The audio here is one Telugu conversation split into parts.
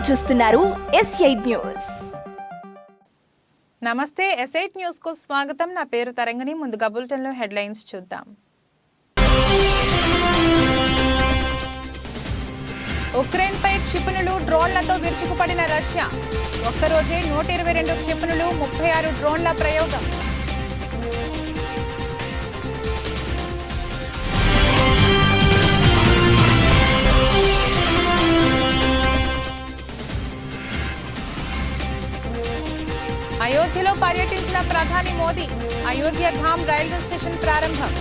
మీరు చూస్తున్నారు S8 న్యూస్. నమస్తే, S8 న్యూస్ కు స్వాగతం. నా పేరు తరంగిణి. ముందుగా బులెటిన్ లో హెడ్లైన్స్ చూద్దాం. ఉక్రెయిన్ పై క్షిపణులు డ్రోన్లతో విరుచుకుపడిన రష్యా. ఒక్కరోజే 122 క్షిపణులు, 36 డ్రోన్ల ప్రయోగం. అయోధ్యలో పర్యటించిన ప్రధాని మోదీ. అయోధ్య ధామ్ రైల్వే స్టేషన్ ప్రారంభం.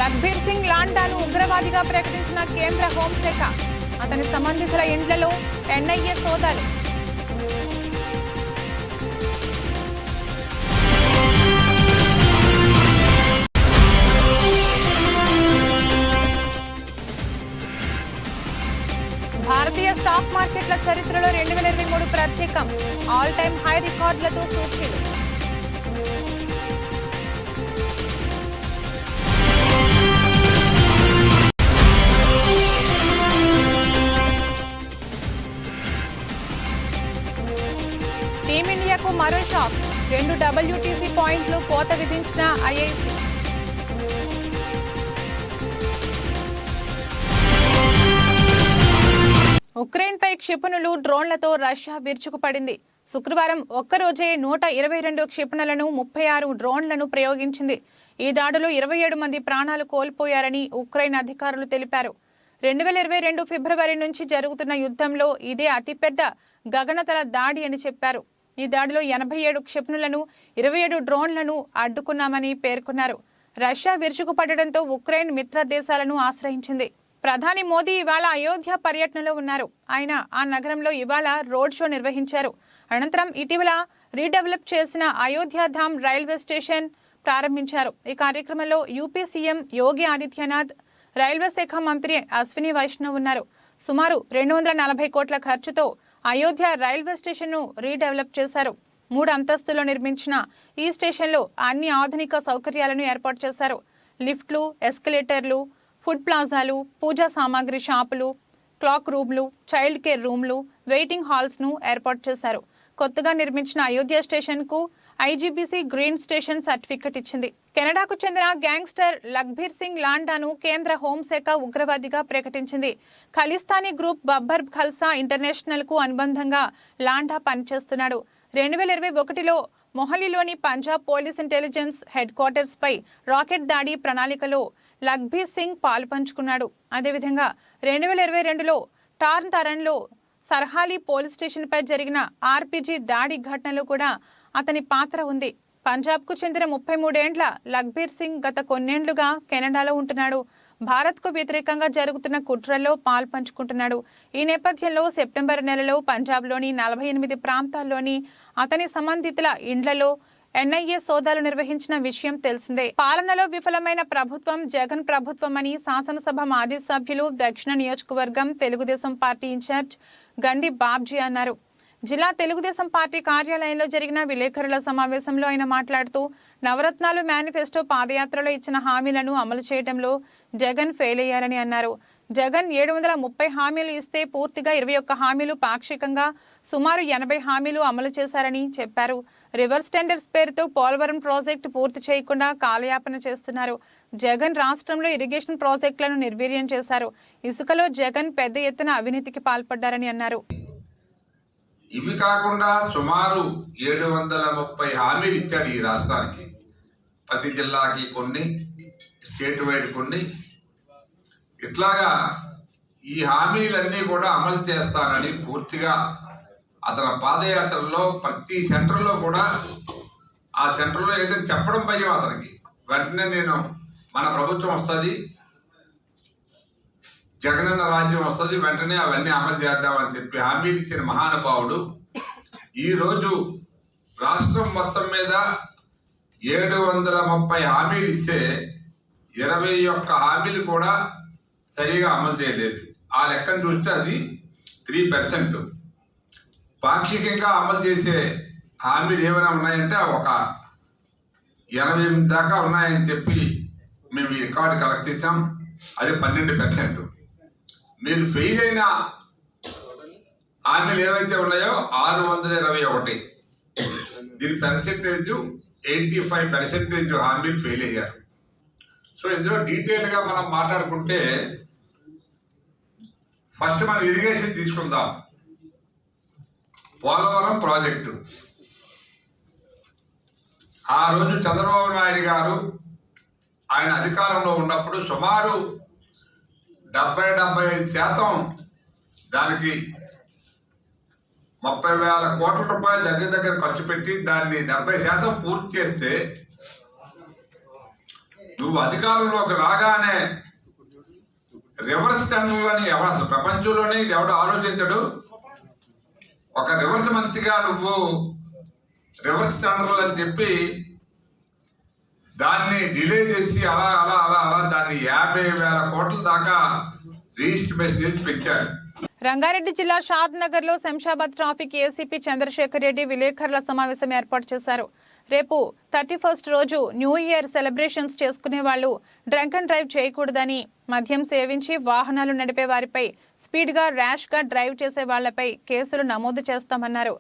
లఖ్బీర్ సింగ్ లాండాను ఉగ్రవాదిగా ప్రకటించిన కేంద్ర హోంశాఖ. అతని సంబంధితుల ఇండ్లలో NIA సోదాలు. భారతీయ స్టాక్ మార్కెట్ల చరిత్రలో 2023 ప్రత్యేకం. ఆల్ టైమ్ హై రికార్డులతో సూచీలు. టీమిండియాకు మరో షాక్. 2 WTC పాయింట్లు కోత విధించిన IIC. ఉక్రెయిన్ పై క్షిపణులు, డ్రోన్లతో రష్యా విరుచుకుపడింది. శుక్రవారం ఒక్కరోజే 122 క్షిపణులను, 36 డ్రోన్లను ప్రయోగించింది. ఈ దాడిలో 27 మంది ప్రాణాలు కోల్పోయారని ఉక్రెయిన్ అధికారులు తెలిపారు. 2022 ఫిబ్రవరి నుంచి జరుగుతున్న యుద్ధంలో ఇదే అతిపెద్ద గగనతల దాడి అని చెప్పారు. ఈ దాడిలో 87 క్షిపణులను, 27 డ్రోన్లను అడ్డుకున్నామని పేర్కొన్నారు. రష్యా విరుచుకుపడడంతో ఉక్రెయిన్ మిత్ర దేశాలను ఆశ్రయించింది. ప్రధాని మోదీ ఇవాళ అయోధ్య పర్యటనలో ఉన్నారు. ఆయన ఆ నగరంలో ఇవాళ రోడ్ షో నిర్వహించారు. అనంతరం ఇటీవల రీడెవలప్ చేసిన అయోధ్య ధామ్ రైల్వే స్టేషన్ ప్రారంభించారు. ఈ కార్యక్రమంలో UP CM Yogi Adityanath, railway శాఖ మంత్రి అశ్విని వైష్ణవ్ ఉన్నారు. సుమారు 240 కోట్ల ఖర్చుతో అయోధ్య రైల్వే స్టేషన్ను రీడెవలప్ చేశారు. 3 అంతస్తులో నిర్మించిన ఈ స్టేషన్లో అన్ని ఆధునిక సౌకర్యాలను ఏర్పాటు చేశారు. లిఫ్ట్లు, ఎస్కలేటర్లు, ఫుడ్ ప్లాజాలు, పూజా సామాగ్రి షాపులు, క్లాక్ రూమ్లు, చైల్డ్ కేర్ రూమ్లు, వెయిటింగ్ హాల్స్ను ఏర్పాటు చేశారు. కొత్తగా నిర్మించిన అయోధ్య స్టేషన్కు IGBC గ్రీన్ స్టేషన్ సర్టిఫికెట్ ఇచ్చింది. కెనడాకు చెందిన గ్యాంగ్స్టర్ లఖ్బీర్ సింగ్ లాండాను కేంద్ర హోంశాఖ ఉగ్రవాదిగా ప్రకటించింది. ఖలిస్తానీ గ్రూప్ బబ్బర్ ఖల్సా ఇంటర్నేషనల్కు అనుబంధంగా లాండా పనిచేస్తున్నాడు. 2021లో మొహాలీలోని Punjab police intelligence headquarters పై రాకెట్ దాడి ప్రణాళికలో లఖ్బీర్ సింగ్ పాలుపంచుకున్నాడు. అదేవిధంగా 2022లో టార్న్ తరణ్లో సర్హాలీ పోలీస్ స్టేషన్పై జరిగిన RPG దాడి ఘటనలో కూడా అతని పాత్ర ఉంది. పంజాబ్కు చెందిన 33 ఏండ్ల లఖ్బీర్ సింగ్ గత కొన్నేండ్లుగా కెనడాలో ఉంటున్నాడు. భారత్కు వ్యతిరేకంగా జరుగుతున్న కుట్రల్లో పాల్పంచుకుంటున్నాడు. ఈ నేపథ్యంలో సెప్టెంబర్ నెలలో పంజాబ్లోని 48 ప్రాంతాల్లోని అతని సంబంధితుల ఇండ్లలో NIA సోదాలు నిర్వహించిన విషయం తెలిసిందే. పాలనలో విఫలమైన ప్రభుత్వం జగన్ ప్రభుత్వం అని శాసనసభ మాజీ సభ్యులు, దక్షిణ నియోజకవర్గం తెలుగుదేశం పార్టీ ఇన్ఛార్జ్ గండి బాబ్జీ అన్నారు. జిల్లా తెలుగుదేశం పార్టీ కార్యాలయంలో జరిగిన విలేకరుల సమావేశంలో ఆయన మాట్లాడుతూ, నవరత్నాలు మేనిఫెస్టో పాదయాత్రలో ఇచ్చిన హామీలను అమలు చేయడంలో జగన్ ఫెయిల్ అయ్యారని అన్నారు. జగన్ 730 హామీలు ఇస్తే పూర్తిగా 21 హామీలు పాక్షికంగా, సుమారు 80 హామీలు అమలు చేశారని చెప్పారు. రివర్స్ టెండర్స్ పేరుతో పోలవరం ప్రాజెక్టు పూర్తి చేయకుండా కాలయాపన చేస్తున్నారు. జగన్ రాష్ట్రంలో ఇరిగేషన్ ప్రాజెక్టులను నిర్వీర్యం చేశారు. ఇసుకలో జగన్ పెద్ద ఎత్తున అవినీతికి పాల్పడ్డారని అన్నారు. ఇవి కాకుండా సుమారు 730 హామీలు ఇచ్చాడు ఈ రాష్ట్రానికి. ప్రతి జిల్లాకి కొన్ని, స్టేట్ వైడ్ కొన్ని. ఇట్లాగా ఈ హామీలన్నీ కూడా అమలు చేస్తానని పూర్తిగా అతని పాదయాత్రలో ప్రతి సెంటర్లో కూడా, ఆ సెంటర్లో ఏదైతే చెప్పడం భయం అతనికి. వెంటనే నేను మన ప్రభుత్వం వస్తుంది, జగనన్న రాజ్యం వస్తుంది, వెంటనే అవన్నీ అమలు చేద్దామని చెప్పి హామీలు ఇచ్చిన మహానుభావుడు ఈరోజు రాష్ట్రం మొత్తం మీద 730 హామీలు ఇస్తే 21 హామీలు కూడా సరిగా అమలు చేయలేదు. ఆ లెక్కను చూస్తే అది 3%. పాక్షికంగా అమలు చేసే హామీలు ఏమైనా ఉన్నాయంటే ఒక 88 దాకా ఉన్నాయని చెప్పి మేము ఈ రికార్డు కలెక్ట్ చేసాం. అది 12%. మీరు ఫెయిల్ అయిన హామీలు ఏవైతే ఉన్నాయో 621. దీని పర్సెంటేజ్ 85% హామీలు ఫెయిల్ అయ్యారు. సో ఇందులో డీటెయిల్గా మనం మాట్లాడుకుంటే ఫస్ట్ మనం ఇరిగేషన్ తీసుకుందాం. పోలవరం ప్రాజెక్టు ఆ రోజు చంద్రబాబు నాయుడు గారు ఆయన అధికారంలో ఉన్నప్పుడు సుమారు 70-75% దానికి 30,000 కోట్ల రూపాయలు దగ్గర ఖర్చు పెట్టి దాన్ని 70% పూర్తి చేస్తే నువ్వు అధికారంలోకి రాగానే రివర్స్ టెండర్లని ఎవరు అసలు ప్రపంచంలోనే ఎవడు ఆలోచించడు. ఒక రివర్స్ మనిషిగా నువ్వు రివర్స్ టెండర్లు అని చెప్పి దాన్ని డిలే చేసి అలా అలా అలా అలా దాన్ని 50,000 కోట్ల దాకా రిజిస్ట్రేషన్ చేసి పెంచారు. రంగారెడ్డి జిల్లా షాద్ నగర్ లో శంషాబాద్ ట్రాఫిక్ ఏసీపీ చంద్రశేఖర్ రెడ్డి విలేకరుల సమావేశం ఏర్పాటు చేశారు. రేపు 31st రోజు న్యూ ఇయర్ సెలబ్రేషన్స్ చేసుకునే వాళ్ళు డ్రంక్ అండ్ డ్రైవ్ చేయకూడదని, మద్యం సేవించి వాహనాలు నడిపే వారిపై స్పీడ్గా ర్యాష్గా డ్రైవ్ చేసే వాళ్లపై కేసులు నమోదు చేస్తామన్నారు.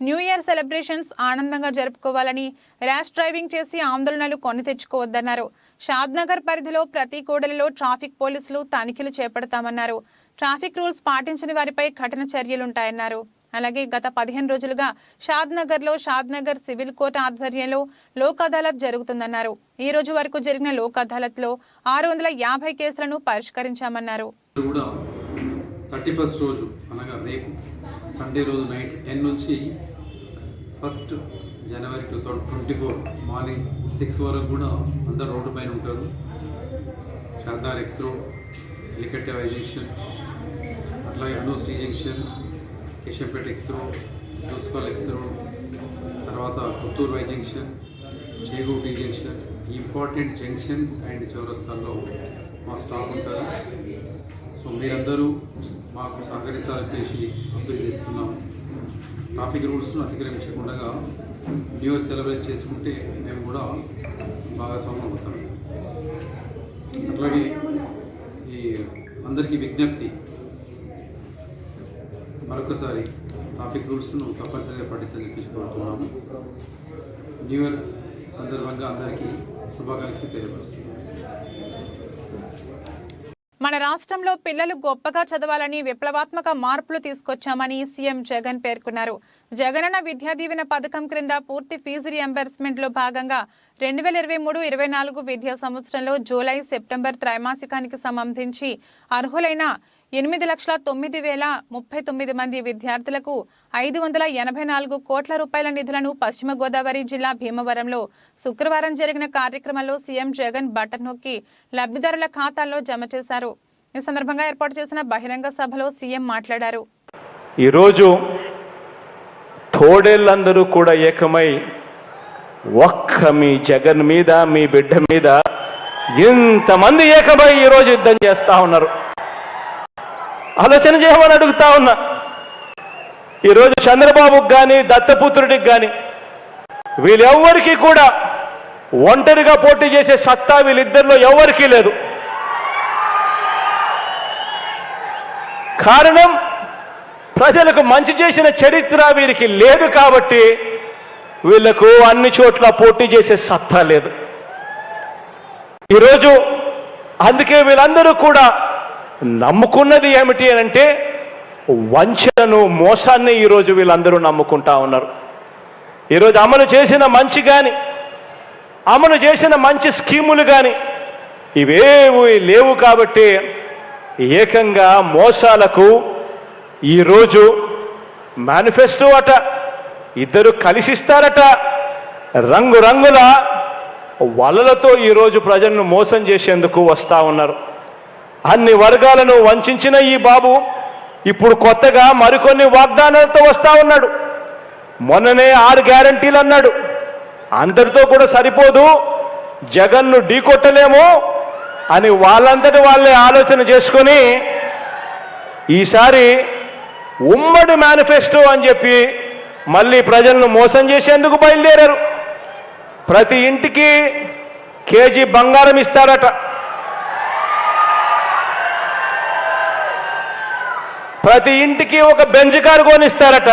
న్యూ ఇయర్ సెలబ్రేషన్స్ ఆనందంగా జరుపుకోవాలని, ర్యాష్ డ్రైవింగ్ చేసి ఆందోళనలు కొని తెచ్చుకోవద్దన్నారు. షాద్ నగర్ పరిధిలో ప్రతి కూడలిలో ట్రాఫిక్ పోలీసులు తనిఖీలు చేపడతామన్నారు. ట్రాఫిక్ రూల్స్ పాటించని వారిపై కఠిన చర్యలుంటాయన్నారు. అలాగే గత 15 రోజులుగా షాద్ నగర్లో షాద్ నగర్ సివిల్ కోర్టు ఆధ్వర్యంలో లోక్ అదాలత్ జరుగుతుందన్నారు. ఈ రోజు వరకు జరిగిన లోక్ అదాలత్లో 650 కేసులను పరిష్కరించామన్నారు. 31st రోజు అనగా రేపు సండే రోజు నైట్ 10 నుంచి 1st జనవరి 2024 మార్నింగ్ 6 వరకు కూడా అందరు రోడ్డు పైన ఉంటారు. Shadnagar X road, Elikatte Y junction, అట్లాగే Anoos junction, Keshampet X road, Doskol X road, తర్వాత Puttur Y junction, Cheguti junction, important junctions and చౌరస్తాల్లో మా స్టాఫ్ ఉంటారు. సో మీరందరూ మాకు సహకరించాలని చేసి అప్పీల్ చేస్తున్నాం. ట్రాఫిక్ రూల్స్ను అతిక్రమించకుండా న్యూ ఇయర్ సెలబ్రేట్ చేసుకుంటే మేము కూడా భాగస్వామ్యం అవుతాం. అట్లాగే ఈ అందరికీ విజ్ఞప్తి, మరొకసారి ట్రాఫిక్ రూల్స్ను తప్పనిసరిగా పాటించాలని చెప్పి కోరుతున్నాము. న్యూ ఇయర్ సందర్భంగా అందరికీ శుభాకాంక్షలు తెలియపరుస్తున్నాము. మన రాష్ట్రంలో పిల్లలు గొప్పగా చదవాలని విప్లవాత్మక మార్పులు తీసుకొచ్చామని సీఎం జగన్ పేర్కొన్నారు. జగనన్న విద్యా దీవెన పథకం క్రింద పూర్తి ఫీజు రియంబర్స్మెంట్ లో భాగంగా 2023-24 విద్యా సంవత్సరంలో జూలై, సెప్టెంబర్ త్రైమాసికానికి సంబంధించి అర్హులైన 8,09,039 మంది విద్యార్థులకు 584 కోట్ల రూపాయల నిధులను పశ్చిమ గోదావరి జిల్లా భీమవరంలో శుక్రవారం జరిగిన కార్యక్రమంలో సీఎం జగన్ బటన్ నొక్కి లబ్ధిదారుల ఖాతాల్లో జమ చేశారు. ఈ సందర్భంగా ఏర్పాటు చేసిన బహిరంగ సభలో సీఎం మాట్లాడారు. ఈరోజు తోడేళ్ళందరూ కూడా ఏకమై ఒక్క మీ జగన్ మీద, మీ బిడ్డ మీద ఇంతమంది ఏకమై ఈరోజు యుద్ధం చేస్తా ఉన్నారు. ఆలోచన చేయమని అడుగుతా ఉన్నా. ఈరోజు చంద్రబాబుకి కానీ, దత్తపుత్రుడికి కానీ వీళ్ళెవ్వరికీ కూడా ఒంటరిగా పోటీ చేసే సత్తా వీళ్ళిద్దరిలో ఎవరికీ లేదు. కారణం, ప్రజలకు మంచి చేసిన చరిత్ర వీరికి లేదు కాబట్టి వీళ్లకు అన్ని చోట్ల పోటీ చేసే సత్తా లేదు. ఈరోజు అందుకే వీళ్ళందరూ కూడా నమ్ముకున్నది ఏమిటి అంటే వంచనను, మోసాన్ని ఈరోజు వీళ్ళందరూ నమ్ముకుంటా ఉన్నారు. ఈరోజు అమలు చేసిన మంచి కానీ, అమలు చేసిన మంచి స్కీములు కానీ ఇవేవి లేవు కాబట్టి ఏకంగా మోసాలకు ఈరోజు మేనిఫెస్టో అట, ఇద్దరు కలిసిస్తారట, రంగురంగుల వలలతో ఈరోజు ప్రజలను మోసం చేసేందుకు వస్తా ఉన్నారు. అన్ని వర్గాలను వంచిన ఈ బాబు ఇప్పుడు కొత్తగా మరికొన్ని వాగ్దానాలతో వస్తా ఉన్నాడు. మొన్ననే 6 గ్యారంటీలు అన్నాడు. అందరితో కూడా సరిపోదు, జగన్ను ఢీకొట్టలేము అని వాళ్ళంతటి వాళ్ళే ఆలోచన చేసుకొని ఈసారి ఉమ్మడి మేనిఫెస్టో అని చెప్పి మళ్ళీ ప్రజలను మోసం చేసేందుకు బయలుదేరారు. ప్రతి ఇంటికి కేజీ బంగారం ఇస్తారట. ప్రతి ఇంటికి ఒక బెంజ్ కారు కొనిస్తారట.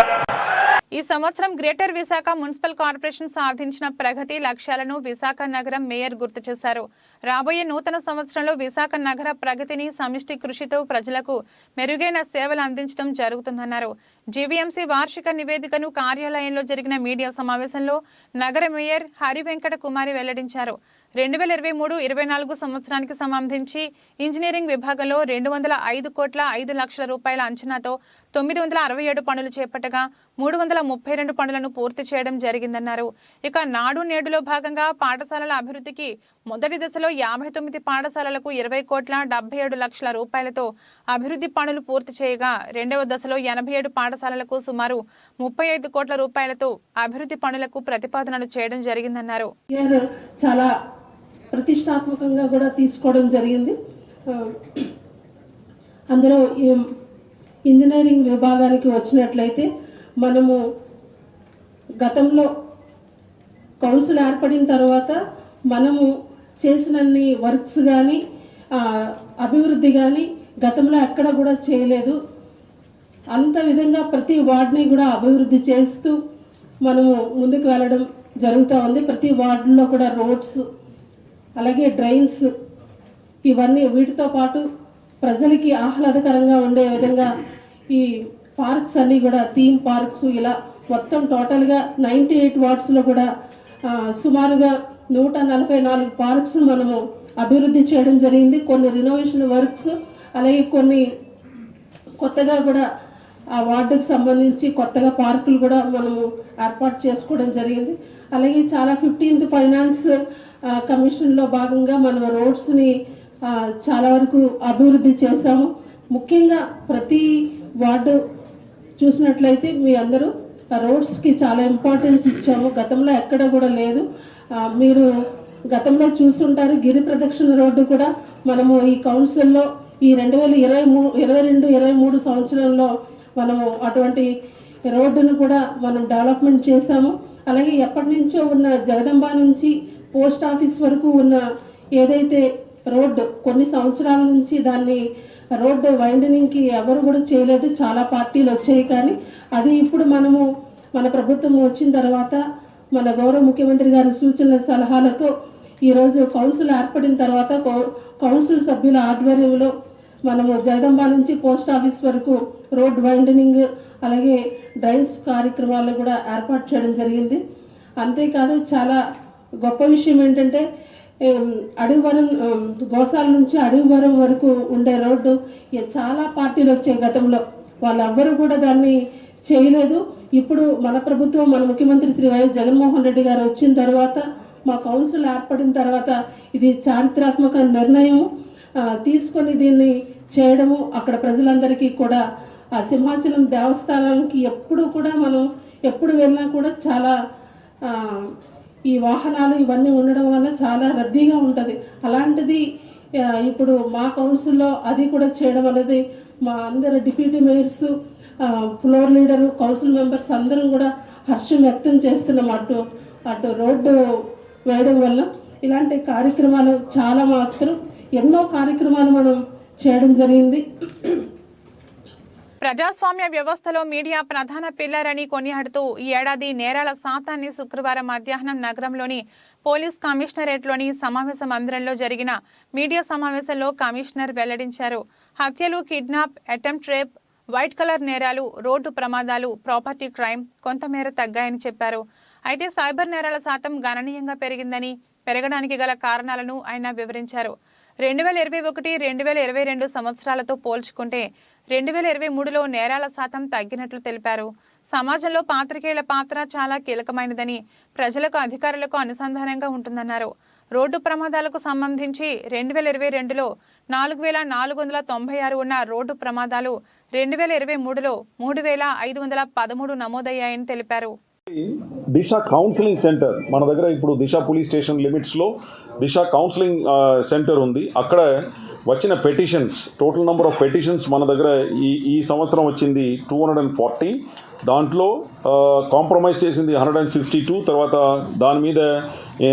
ఈ సంవత్సరం గ్రేటర్ విశాఖ మున్సిపల్ కార్పొరేషన్ సాధించిన ప్రగతి లక్ష్యాలను విశాఖ నగరం మేయర్ గుర్తు చేశారు. రాబోయే నూతన సంవత్సరంలో విశాఖ నగర ప్రగతిని సమిష్టి కృషితో ప్రజలకు మెరుగైన సేవలు అందించడం జరుగుతుందన్నారు. జీవీఎంసీ వార్షిక నివేదికను కార్యాలయంలో జరిగిన మీడియా సమావేశంలో నగర మేయర్ హరి వెంకట కుమారి వెల్లడించారు. 2023-24 సంవత్సరానికి సంబంధించి ఇంజనీరింగ్ విభాగంలో 205 కోట్ల 5 లక్షల రూపాయల అంచనాతో 967 పనులు చేపట్టగా 332 పనులను పూర్తి చేయడం జరిగిందన్నారు. ఇక నాడు నేడులో భాగంగా పాఠశాలల అభివృద్ధికి మొదటి దశలో 59 పాఠశాలలకు 20 కోట్ల 77 లక్షల రూపాయలతో అభివృద్ధి పనులు పూర్తి చేయగా రెండవ దశలో 87 పాఠశాలలకు సుమారు 35 కోట్ల రూపాయలతో అభివృద్ధి పనులకు ప్రతిపాదనలు చేయడం జరిగిందన్నారు. చాలా ప్రతిష్టాత్మకంగా కూడా తీసుకోవడం జరిగింది. అందులో ఇంజనీరింగ్ విభాగానికి వచ్చినట్లయితే మనము గతంలో కౌన్సిల్ ఏర్పడిన తర్వాత మనము చేసినన్ని వర్క్స్ కానీ అభివృద్ధి కానీ గతంలో ఎక్కడ కూడా చేయలేదు. అంత విధంగా ప్రతి వార్డుని కూడా అభివృద్ధి చేస్తూ మనము ముందుకు వెళ్ళడం జరుగుతూ ఉంది. ప్రతి వార్డులో కూడా రోడ్స్ అలాగే డ్రైన్స్ ఇవన్నీ వీటితో పాటు ప్రజలకి ఆహ్లాదకరంగా ఉండే విధంగా ఈ పార్క్స్ అన్నీ కూడా థీమ్ పార్క్స్ ఇలా మొత్తం టోటల్గా 98 వార్డ్స్లో కూడా సుమారుగా 144 పార్క్స్ మనము అభివృద్ధి చేయడం జరిగింది. కొన్ని రినోవేషన్ వర్క్స్ అలాగే కొన్ని కొత్తగా కూడా ఆ వార్డుకు సంబంధించి కొత్తగా పార్కులు కూడా మనము ఏర్పాటు చేసుకోవడం జరిగింది. అలాగే చాలా 15th ఫైనాన్స్ కమిషన్లో భాగంగా మనం రోడ్స్ని చాలా వరకు అభివృద్ధి చేశాము. ముఖ్యంగా ప్రతి వార్డు చూసినట్లయితే మీ అందరూ రోడ్స్కి చాలా ఇంపార్టెన్స్ ఇచ్చాము. గతంలో ఎక్కడ కూడా లేదు. మీరు గతంలో చూస్తుంటారు గిరి ప్రదక్షిణ రోడ్డు కూడా మనము ఈ కౌన్సిల్లో ఈ 2022-23 సంవత్సరంలో మనము అటువంటి రోడ్డును కూడా మనం డెవలప్మెంట్ చేశాము. అలాగే ఎప్పటి నుంచో ఉన్న జగదంబ నుంచి పోస్ట్ ఆఫీస్ వరకు ఉన్న ఏదైతే రోడ్డు కొన్ని సంవత్సరాల నుంచి దాన్ని రోడ్డు వైండనింగ్కి ఎవరు కూడా చేయలేదు. చాలా పార్టీలు వచ్చాయి కానీ అది ఇప్పుడు మనము మన ప్రభుత్వం వచ్చిన తర్వాత మన గౌరవ ముఖ్యమంత్రి గారి సూచనల సలహాలతో ఈరోజు కౌన్సిల్ ఏర్పడిన తర్వాత కౌన్సిల్ సభ్యుల ఆధ్వర్యంలో మనము జగదంబ నుంచి పోస్ట్ ఆఫీస్ వరకు రోడ్ వైండనింగ్ అలాగే డ్రైన్స్ కార్యక్రమాలను కూడా ఏర్పాటు చేయడం జరిగింది. అంతేకాదు చాలా గొప్ప విషయం ఏంటంటే అడవివరం గోసాల నుంచి అడవివరం వరకు ఉండే రోడ్డు చాలా పార్టీలు వచ్చాయి గతంలో, వాళ్ళెవ్వరూ కూడా దాన్ని చేయలేదు. ఇప్పుడు మన ప్రభుత్వం మన ముఖ్యమంత్రి శ్రీ వైఎస్ జగన్మోహన్ రెడ్డి గారు వచ్చిన తర్వాత మా కౌన్సిల్ ఏర్పడిన తర్వాత ఇది చారిత్రాత్మక నిర్ణయం తీసుకొని దీన్ని చేయడము. అక్కడ ప్రజలందరికీ కూడా ఆ సింహాచలం దేవస్థానానికి ఎప్పుడు కూడా మనం ఎప్పుడు వెళ్ళినా కూడా చాలా ఈ వాహనాలు ఇవన్నీ ఉండడం వల్ల చాలా రద్దీగా ఉంటుంది. అలాంటిది ఇప్పుడు మా కౌన్సిల్లో అది కూడా చేయడం అనేది మా అందరు deputy mayors floor leader council members అందరం కూడా హర్షం వ్యక్తం చేస్తున్నాం. అటు రోడ్డు వేయడం వల్ల ఇలాంటి కార్యక్రమాలు చాలా మాత్రం ఎన్నో కార్యక్రమాలు మనం చేయడం జరిగింది. ప్రజాస్వామ్య వ్యవస్థలో మీడియా ప్రధాన పిల్లర్ అని కొనియాడుతూ ఈ ఏడాది నేరాల శాతాన్ని శుక్రవారం మధ్యాహ్నం నగరంలోని పోలీస్ కమిషనరేట్లోని సమావేశ మందిరంలో జరిగిన మీడియా సమావేశంలో కమిషనర్ వెల్లడించారు. హత్యలు, kidnap, attempt rape, white colour నేరాలు, రోడ్డు ప్రమాదాలు, ప్రాపర్టీ క్రైమ్ కొంతమేర తగ్గాయని చెప్పారు. అయితే సైబర్ నేరాల శాతం గణనీయంగా పెరిగిందని, పెరగడానికి గల కారణాలను ఆయన వివరించారు. 2021-2022 సంవత్సరాలతో పోల్చుకుంటే 2023లో నేరాల శాతం తగ్గినట్లు తెలిపారు. సమాజంలో పాత్రికేయుల పాత్ర చాలా కీలకమైనదని, ప్రజలకు అధికారులకు అనుసంధానంగా ఉంటుందన్నారు. రోడ్డు ప్రమాదాలకు సంబంధించి 2022లో 4496 ఉన్న రోడ్డు ప్రమాదాలు 2023లో 3513 నమోదయ్యాయని తెలిపారు. దిశ కౌన్సిలింగ్ సెంటర్ మన దగ్గర ఇప్పుడు దిశ పోలీస్ స్టేషన్ లిమిట్స్లో దిశ కౌన్సిలింగ్ సెంటర్ ఉంది. అక్కడ వచ్చిన petitions, total number of petitions మన దగ్గర ఈ సంవత్సరం వచ్చింది 240. దాంట్లో కాంప్రమైజ్ చేసింది 162, తర్వాత దాని మీద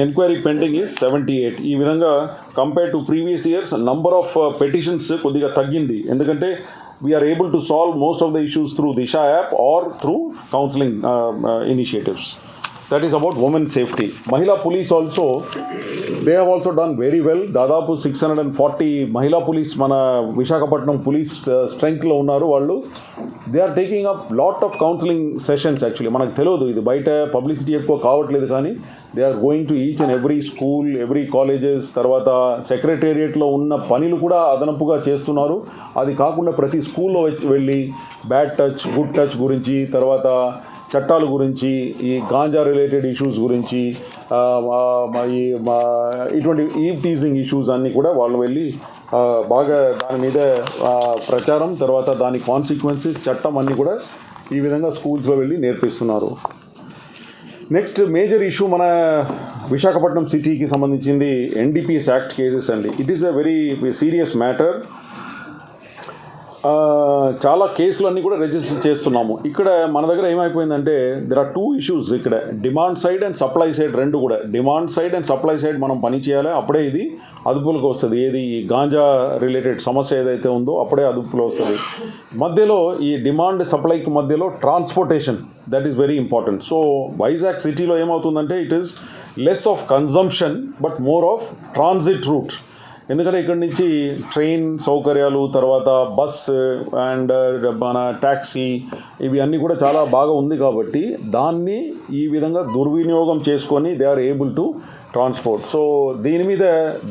ఎంక్వైరీ పెండింగ్ ఈజ్ 78. ఈ విధంగా compare to previous years number of petitions కొద్దిగా తగ్గింది. ఎందుకంటే we are able to solve most of the issues through Disha app or through counselling initiatives. That is about women safety. Mahila police also, they have also done very well. దాదాపు 640 మహిళా పోలీస్ మన విశాఖపట్నం పోలీస్ స్ట్రెంగ్త్లో ఉన్నారు వాళ్ళు. They are taking up lot of counselling sessions. Actually మనకు తెలియదు, ఇది బయట పబ్లిసిటీ ఎక్కువ కావట్లేదు, కానీ they are going to each and every school, every colleges. తర్వాత సెక్రటేరియట్లో ఉన్న పనులు కూడా అదనపుగా చేస్తున్నారు. అది కాకుండా ప్రతి స్కూల్లో వెళ్ళి బ్యాడ్ టచ్, గుడ్ టచ్ గురించి, తర్వాత చట్టాల గురించి, ఈ గాంజా రిలేటెడ్ ఇష్యూస్ గురించి, ఇటువంటి ఈవ్ టీజింగ్ ఇష్యూస్ అన్నీ కూడా వాళ్ళు వెళ్ళి బాగా దాని మీద ప్రచారం, తర్వాత దాని కాన్సిక్వెన్సెస్, చట్టం అన్నీ కూడా ఈ విధంగా స్కూల్స్లో వెళ్ళి నేర్పిస్తున్నారు. నెక్స్ట్ మేజర్ ఇష్యూ మన విశాఖపట్నం సిటీకి సంబంధించింది NDPS యాక్ట్ కేసెస్ అండి. It is a very serious matter. చాలా కేసులన్నీ కూడా రిజిస్టర్ చేస్తున్నాము. ఇక్కడ మన దగ్గర ఏమైపోయిందంటే దెర్ ఆర్ 2 ఇష్యూస్ ఇక్కడ, demand side and supply side రెండు కూడా. Demand side and supply side మనం పని చేయాలి, అప్పుడే ఇది అదుపులోకి వస్తుంది. ఏది ఈ గాంజా రిలేటెడ్ సమస్య ఏదైతే ఉందో అప్పుడే అదుపులో వస్తుంది. మధ్యలో ఈ డిమాండ్ సప్లైకి మధ్యలో transportation, that is very important. So Vizag సిటీలో ఏమవుతుందంటే it is less of consumption but more of transit route. ఎందుకంటే ఇక్కడి నుంచి ట్రైన్ సౌకర్యాలు, తర్వాత బస్ అండ్ మన ట్యాక్సీ, ఇవి అన్నీ కూడా చాలా బాగా ఉంది కాబట్టి దాన్ని ఈ విధంగా దుర్వినియోగం చేసుకొని they are able to transport. So దీని మీద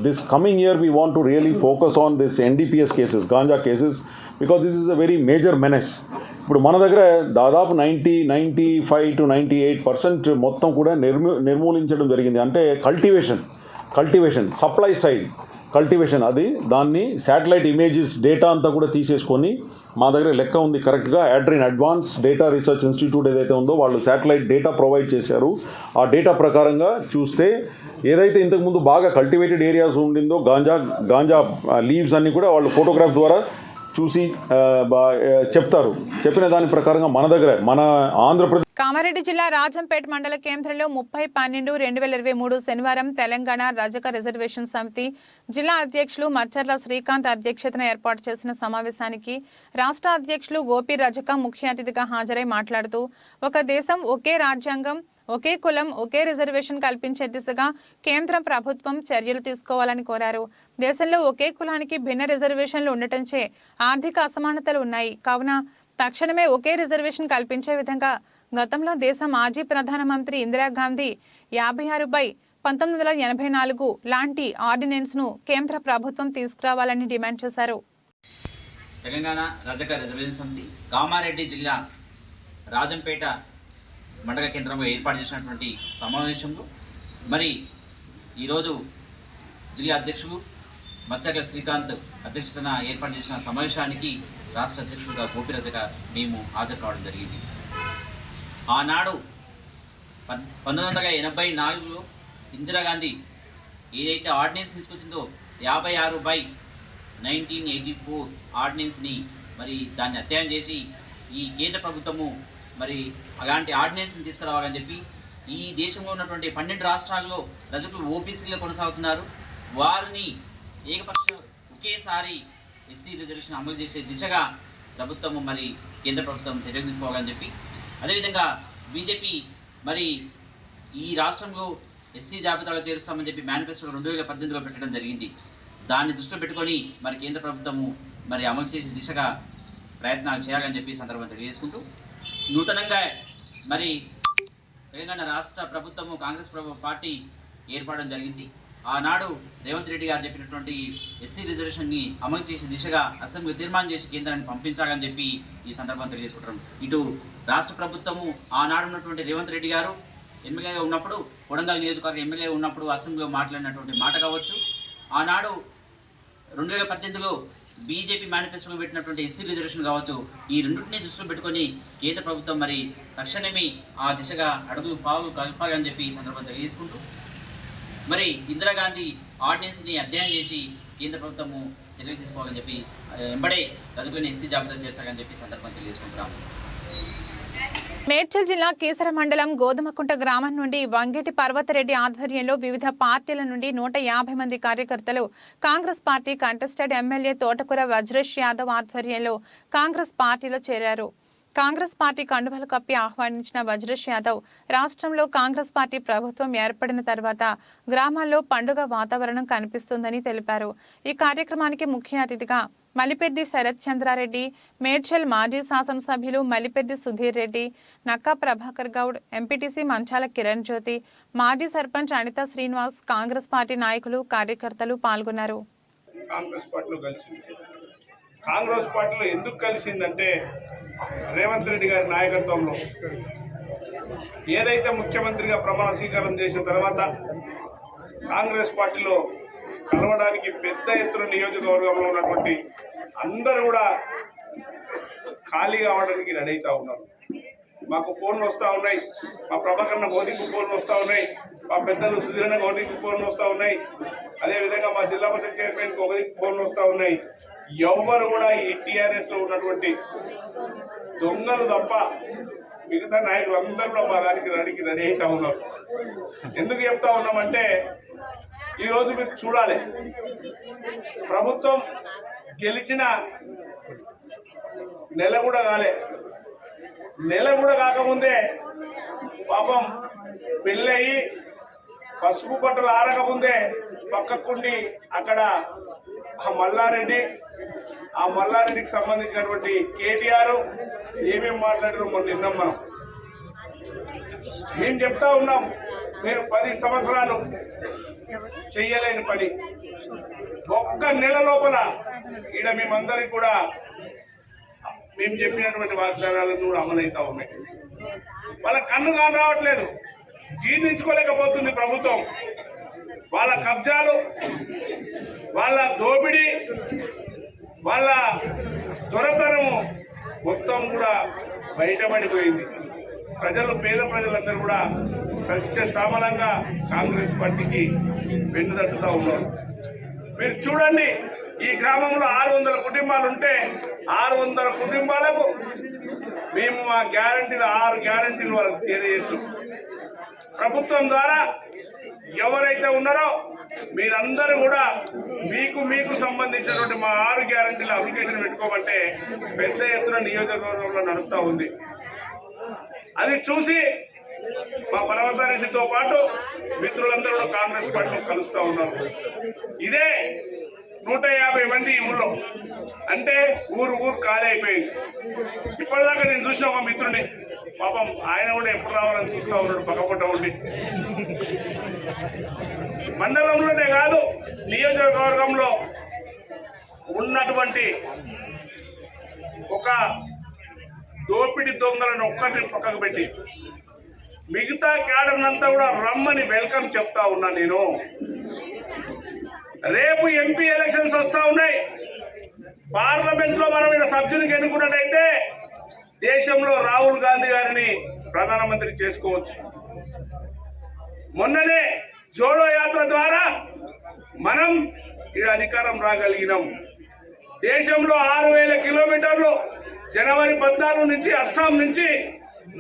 this coming year we want to really focus on this NDPS cases, ganja cases, because this is a very major menace. ఇప్పుడు మన దగ్గర దాదాపు 95 to 98% మొత్తం కూడా నిర్మూలించడం జరిగింది. అంటే కల్టివేషన్ సప్లై సైడ్ కల్టివేషన్, అది దాన్ని శాటిలైట్ ఇమేజెస్ డేటా అంతా కూడా తీసేసుకొని మా దగ్గర లెక్క ఉంది కరెక్ట్గా. ADRIN advance data research institute ఏదైతే ఉందో వాళ్ళు శాటిలైట్ డేటా ప్రొవైడ్ చేశారు. ఆ డేటా ప్రకారంగా చూస్తే ఏదైతే ఇంతకుముందు బాగా కల్టివేటెడ్ ఏరియాస్ ఉండిందో గాంజా లీవ్స్ అన్నీ కూడా వాళ్ళు ఫోటోగ్రాఫ్ ద్వారా చూసి చెప్పిన దాని ప్రకారంగా మన దగ్గర మన ఆంధ్రప్రదేశ్ కామారెడ్డి జిల్లా రాజంపేట మండల కేంద్రంలో 30/12/2023 శనివారం తెలంగాణ రజక రిజర్వేషన్ సమితి జిల్లా అధ్యక్షులు మచ్చర్ల శ్రీకాంత్ అధ్యక్షతన ఏర్పాటు చేసిన సమావేశానికి రాష్ట్ర అధ్యక్షులు గోపి రజక ముఖ్య అతిథిగా హాజరై మాట్లాడుతూ ఒక దేశం ఒకే రాజ్యాంగం, ఒకే కులం, ఒకే రిజర్వేషన్ కల్పించే దిశగా కేంద్ర ప్రభుత్వం చర్యలు తీసుకోవాలని కోరారు. దేశంలో ఒకే కులానికి భిన్న రిజర్వేషన్లు ఉండటంచే ఆర్థిక అసమానతలు ఉన్నాయి. కావున తక్షణమే ఒకే రిజర్వేషన్ కల్పించే విధంగా గతంలో దేశ మాజీ ప్రధానమంత్రి ఇందిరాగాంధీ 56/1984 లాంటి ఆర్డినెన్స్ను కేంద్ర ప్రభుత్వం తీసుకురావాలని డిమాండ్ చేశారు. తెలంగాణ రజక రిజర్వేషన్ సమితి కామారెడ్డి జిల్లా రాజంపేట మండల కేంద్రంలో ఏర్పాటు చేసినటువంటి సమావేశంలో మరి ఈరోజు జిల్లా అధ్యక్షుడు మచ్చర్ల శ్రీకాంత్ అధ్యక్షతన ఏర్పాటు చేసిన సమావేశానికి రాష్ట్ర అధ్యక్షుడుగా గోపి రజక మేము హాజరు కావడం జరిగింది. ఆనాడు 1984లో ఇందిరాగాంధీ ఏదైతే ఆర్డినెన్స్ తీసుకొచ్చిందో 56/1984 ఆర్డినెన్స్ని మరి దాన్ని అధ్యయనం చేసి ఈ కేంద్ర ప్రభుత్వము మరి అలాంటి ఆర్డినెన్స్ని తీసుకురావాలని చెప్పి ఈ దేశంలో ఉన్నటువంటి 12 రాష్ట్రాల్లో రజకులు ఓబీసీలో కొనసాగుతున్నారు. వారిని ఒకేసారి ఎస్సీ రిజర్వేషన్ అమలు చేసే దిశగా ప్రభుత్వము మరి కేంద్ర ప్రభుత్వం చర్యలు తీసుకోవాలని చెప్పి, అదేవిధంగా బీజేపీ మరి ఈ రాష్ట్రంలో ఎస్సీ జాబితాలో చేరుస్తామని చెప్పి మేనిఫెస్టోలో 2018లో పెట్టడం జరిగింది. దాన్ని దృష్టిలో పెట్టుకొని మరి కేంద్ర ప్రభుత్వము మరి అమలు చేసే దిశగా ప్రయత్నాలు చేయాలని చెప్పి సందర్భంగా తెలియజేసుకుంటూ, నూతనంగా మరి తెలంగాణ రాష్ట్ర ప్రభుత్వము కాంగ్రెస్ పార్టీ ఏర్పడడం జరిగింది. ఆనాడు రేవంత్ రెడ్డి గారు చెప్పినటువంటి ఎస్సీ రిజర్వేషన్ని అమలు చేసే దిశగా అసెంబ్లీ తీర్మానం చేసి కేంద్రాన్ని పంపించాలని చెప్పి ఈ సందర్భంగా తెలియజేసుకుంటాం. ఇటు రాష్ట్ర ప్రభుత్వము ఆనాడు ఉన్నటువంటి రేవంత్ రెడ్డి గారు ఎమ్మెల్యేగా ఉన్నప్పుడు, కొడంగల్ నియోజకవర్గం ఎమ్మెల్యే ఉన్నప్పుడు అసెంబ్లీలో మాట్లాడినటువంటి మాట కావచ్చు, ఆనాడు 2018లో బీజేపీ మేనిఫెస్టోలో పెట్టినటువంటి ఎస్సీ రిజర్వేషన్ కావచ్చు, ఈ రెండింటినీ దృష్టిలో పెట్టుకొని కేంద్ర ప్రభుత్వం మరి తక్షణమే ఆ దిశగా అడుగులు కలపాలని అని చెప్పి ఈ సందర్భంగా తెలియజేసుకుంటూ, మరి ఇందిరాగాంధీ ఆర్డినెన్స్ని అధ్యయనం చేసి కేంద్ర ప్రభుత్వము చర్యలు తీసుకోవాలని చెప్పి వెంబడే రద్దుకుని ఎస్సీ జాబితాలో చేర్చాలని చెప్పి సందర్భంగా తెలియజేసుకుంటున్నాము. మేడ్చల్ జిల్లా కీసర మండలం గోధుమకుంట గ్రామం నుండి వంగేటి పర్వతరెడ్డి ఆధ్వర్యంలో వివిధ పార్టీల నుండి 150 మంది కార్యకర్తలు కాంగ్రెస్ పార్టీ కంటెస్టెడ్ ఎమ్మెల్యే తోటకూర వజ్రేష్ యాదవ్ ఆధ్వర్యంలో కాంగ్రెస్ పార్టీలో చేరారు. కాంగ్రెస్ పార్టీ కండువాలు కప్పి ఆహ్వానించిన వజ్రేష్ యాదవ్ రాష్ట్రంలో కాంగ్రెస్ పార్టీ ప్రభుత్వం ఏర్పడిన తర్వాత గ్రామాల్లో పండుగ వాతావరణం కనిపిస్తుందని తెలిపారు. ఈ కార్యక్రమానికి ముఖ్య అతిథిగా మలిపెద్ది శరత్ చంద్రారెడ్డి, మేడ్చల్ మాజీ శాసనసభ్యులు మలిపెద్ది సుధీర్ రెడ్డి, నక్కా ప్రభాకర్ గౌడ్, ఎంపీటీసీ మంచాల కిరణ్ జ్యోతి, మాజీ సర్పంచ్ అనితా శ్రీనివాస్, కాంగ్రెస్ పార్టీ నాయకులు, కార్యకర్తలు పాల్గొన్నారు. కాంగ్రెస్ పార్టీలో ఎందుకు కలిసిందంటే రేవంత్ రెడ్డి గారి నాయకత్వంలో ఏదైతే ముఖ్యమంత్రిగా ప్రమాణ స్వీకారం చేసిన తర్వాత కాంగ్రెస్ పార్టీలో కలవడానికి పెద్ద ఎత్తున నియోజకవర్గంలో ఉన్నటువంటి అందరూ కూడా ఖాళీగా అవడానికి రెడీ అవుతా ఉన్నారు. మాకు ఫోన్లు వస్తూ ఉన్నాయి, మా ప్రభాకరణ గోధికు ఫోన్లు వస్తూ ఉన్నాయి, మా పెద్దలు సుధీరణ గోధికు ఫోన్లు వస్తూ ఉన్నాయి, అదేవిధంగా మా జిల్లా పరిషత్ చైర్మన్ గోధికి ఫోన్లు వస్తూ ఉన్నాయి. ఎవరు కూడా ఈ టీఆర్ఎస్ లో ఉన్నటువంటి దొంగలు తప్ప మిగతా నాయకులు అందరూ కూడా మా దానికి రెడీ అవుతా ఉన్నారు. ఎందుకు చెప్తా ఉన్నామంటే ఈరోజు మీరు చూడాలి, ప్రభుత్వం గెలిచిన నెల కూడా కాకముందే పాపం పెళ్ళయి పసుపు బట్టలు ఆరకముందే పక్కకుండి అక్కడ ఆ మల్లారెడ్డికి సంబంధించినటువంటి కేటీఆర్ ఏమేమి మాట్లాడారు మొన్న నిన్నాం. మేము చెప్తా ఉన్నాం, మీరు 10 సంవత్సరాలు చెయ్యలేని పని ఒక్క నెల లోపల ఈడ మేమందరికి కూడా మేము చెప్పినటువంటి వాగ్దానాలను కూడా అమలవుతా ఉన్నాయి. వాళ్ళ కన్ను రావట్లేదు, జీర్ణించుకోలేకపోతుంది ప్రభుత్వం. వాళ్ళ కబ్జాలు, వాళ్ళ దోపిడీ, వాళ్ళ దొరతనము మొత్తం కూడా బయటపడిపోయింది. పేద ప్రజలందరూ కూడా సస్యశ్యామలంగా కాంగ్రెస్ పార్టీకి వెన్నుదట్టుతా ఉన్నారు. మీరు చూడండి, ఈ గ్రామంలో 600 కుటుంబాలు ఉంటే 600 కుటుంబాలకు మేము మా గ్యారంటీలు 6 గ్యారంటీలు వాళ్ళకి తెలియజేస్తున్నాం. ప్రభుత్వం ద్వారా ఎవరైతే ఉన్నారో మీరందరూ కూడా మీకు సంబంధించినటువంటి మా 6 గ్యారంటీల అప్లికేషన్ పెట్టుకోమంటే పెద్ద ఎత్తున నియోజకవర్గంలో నడుస్తూ ఉంది. అది చూసి మా పర్వతారెడ్డితో పాటు మిత్రులందరూ కూడా కాంగ్రెస్ పార్టీలో కలుస్తూ ఉన్నారు. ఇదే 150 మంది ఈ ఊళ్ళో, అంటే ఊరు ఖాళీ అయిపోయింది. ఇప్పటిదాకా నేను చూసిన ఒక మిత్రుని, పాపం ఆయన కూడా ఎప్పుడు రావాలని చూస్తూ ఉన్నాడు పక్కపట్ట ఉండి. మండలంలోనే కాదు, నియోజకవర్గంలో ఉన్నటువంటి ఒక దోపిడి దొంగలను ఒక్కరిని పక్కకు పెట్టి మిగతా క్యాడర్ అంతా కూడా రమ్మని వెల్కమ్ చెప్తా ఉన్నా. నేను రేపు ఎంపీ ఎలక్షన్స్ వస్తా ఉన్నాయి. పార్లమెంట్ లో మనం ఇలా సభ్యునికి ఎన్నుకున్నట్టయితే దేశంలో రాహుల్ గాంధీ గారిని ప్రధానమంత్రి చేసుకోవచ్చు. మొన్ననే జోడో యాత్ర ద్వారా మనం ఈ అధికారం రాగలిగినాం. దేశంలో 6000 కిలోమీటర్లు జనవరి 14 నుంచి అస్సాం నుంచి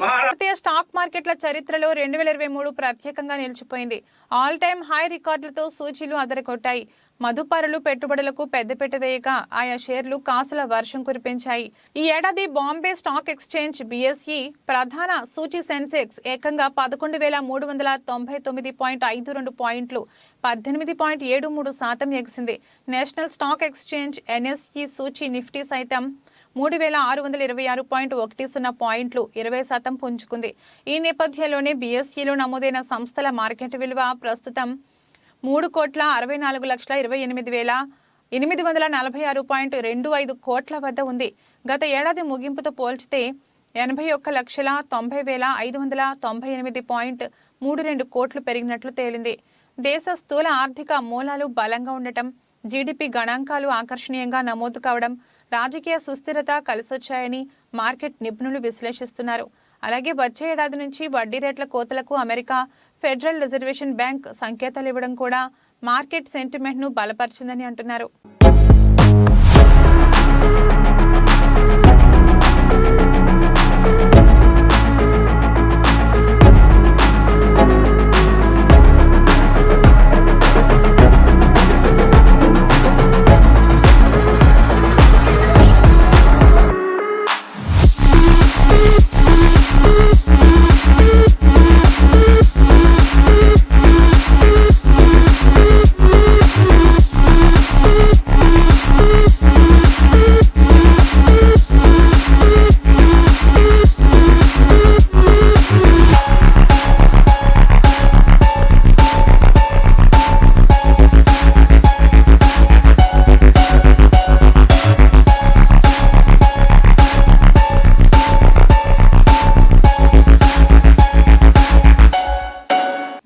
భారతీయ స్టాక్ మార్కెట్ల చరిత్రలో 2023 ప్రత్యేకంగా నిలిచిపోయింది. ఆల్ టైమ్ హై రికార్డులతో సూచీలు అదరగొట్టాయి. మదుపరులు పెట్టుబడులకు పెద్దపీట వేయగా ఆయా షేర్లు కాసుల వర్షం కురిపించాయి. ఈ ఏడాది బాంబే స్టాక్ ఎక్స్చేంజ్ BSE ప్రధాన సూచీ సెన్సెక్స్ ఏకంగా 11,399.52 పాయింట్లు 18.73% ఎగిసింది. నేషనల్ స్టాక్ ఎక్స్చేంజ్ NSE సూచీ నిఫ్టీ సైతం 3,626.10 పాయింట్లు 20% పుంజుకుంది. ఈ నేపథ్యంలోనే BSEలో నమోదైన సంస్థల మార్కెట్ విలువ ప్రస్తుతం 3,64,828,846.25 కోట్ల వద్ద ఉంది. గత ఏడాది ముగింపుతో పోల్చితే 81,90,598.32 కోట్లు పెరిగినట్లు తేలింది. దేశ స్థూల ఆర్థిక మూలాలు బలంగా ఉండటం, GDP గణాంకాలు ఆకర్షణీయంగా నమోదు కావడం, రాజకీయ సుస్థిరత కలిసొచ్చాయని మార్కెట్ నిపుణులు విశ్లేషిస్తున్నారు. అలాగే వచ్చే ఏడాది నుంచి వడ్డీ రేట్ల కోతలకు అమెరికా ఫెడరల్ రిజర్వేషన్ బ్యాంక్ సంకేతాలు ఇవ్వడం కూడా మార్కెట్ సెంటిమెంట్ను బలపరిచిందని అంటున్నారు.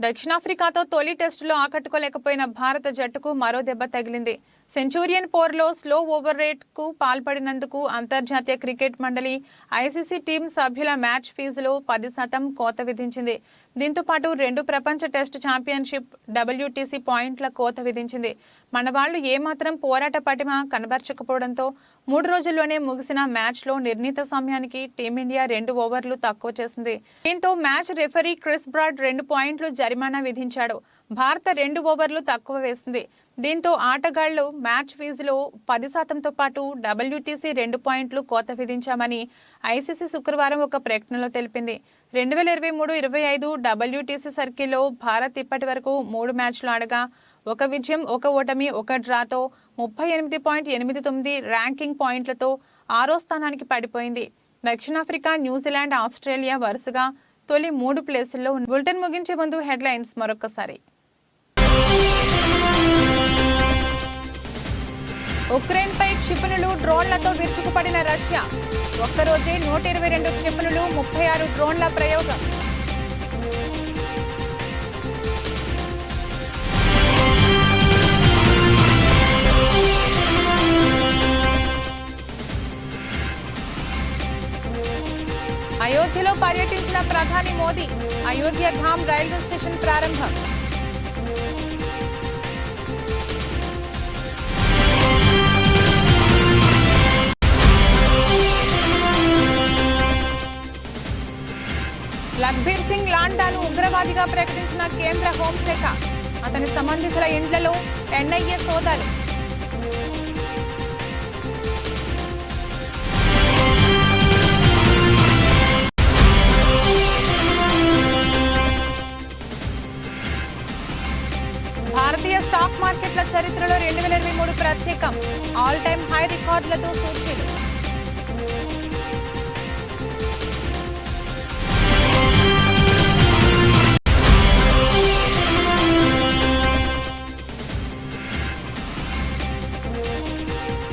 దక్షిణాఫ్రికాతో తొలి టెస్టులో ఆకట్టుకోలేకపోయిన భారత జట్టుకు మరో దెబ్బ తగిలింది. సెంచూరియన్ పోర్లో స్లో ఓవర్ రేట్కు పాల్పడినందుకు అంతర్జాతీయ క్రికెట్ మండలి ఐసీసీ టీం సభ్యుల మ్యాచ్ ఫీజులో 10% కోత విధించింది. దీంతో పాటు 2 ప్రపంచ టెస్ట్ ఛాంపియన్షిప్ WTC పాయింట్ల కోత విధించింది. మన వాళ్లు ఏమాత్రం పోరాట పటిమ కనబరచకపోవడంతో 3 రోజుల్లోనే ముగిసిన మ్యాచ్లో నిర్ణీత సమయానికి టీమిండియా 2 ఓవర్లు తక్కువ చేసింది. దీంతో మ్యాచ్ రెఫరీ క్రిస్ బ్రాడ్ 2 పాయింట్లు జరిమానా విధించాడు. భారత 2 ఓవర్లు తక్కువ వేసింది. దీంతో ఆటగాళ్లు మ్యాచ్ ఫీజులో 10%తో పాటు WTC 2 పాయింట్లు కోత విధించామని ఐసీసీ శుక్రవారం ఒక ప్రకటనలో తెలిపింది. 2023-25 WTC సర్కిల్లో భారత్ ఇప్పటి వరకు 3 మ్యాచ్లు ఆడగా 1 విజయం 1 ఓటమి 1 డ్రాతో 38.89 ర్యాంకింగ్ పాయింట్లతో 6వ స్థానానికి పడిపోయింది. దక్షిణాఫ్రికా, న్యూజిలాండ్, ఆస్ట్రేలియా వరుసగా తొలి 3 ప్లేసుల్లో ఉంది. బులెటిన్ ముగించే ముందు హెడ్లైన్స్ మరొకసారి. ఉక్రెయిన్పై క్షిపణులు, డ్రోన్లతో విరుచుకుపడిన రష్యా. ఒక్కరోజే 122 క్షిపణులు, 36 డ్రోన్ల ప్రయోగం. అయోధ్యలో పర్యటించిన ప్రధాని మోదీ. అయోధ్య ధామ్ రైల్వే స్టేషన్ ప్రారంభం. లఖ్బీర్ సింగ్ లాండాను ఉగ్రవాదిగా ప్రకటించిన కేంద్ర హోంశాఖ. అతని సంబంధితుల ఇండ్లలో NIA సోదాలు. భారతీయ స్టాక్ మార్కెట్ల చరిత్రలో 2023 ప్రత్యేకం. ఆల్ టైమ్ హై రికార్డులతో సూచీలు.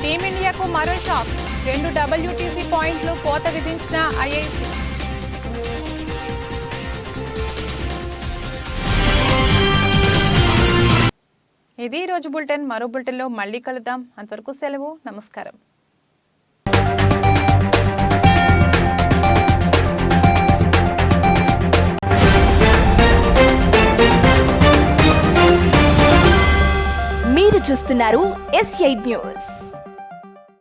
టీమిండియాకు మరో షాక్. 2 WTC పాయింట్లు కోత విధించిన ఐఐసీ. ఇది రోజు బులెటిన్. మరో బులెటిన్లో మళ్ళీ కలుద్దాం. అంతవరకు సెలవు. నమస్కారం. మీరు చూస్తున్నారు S8 న్యూస్.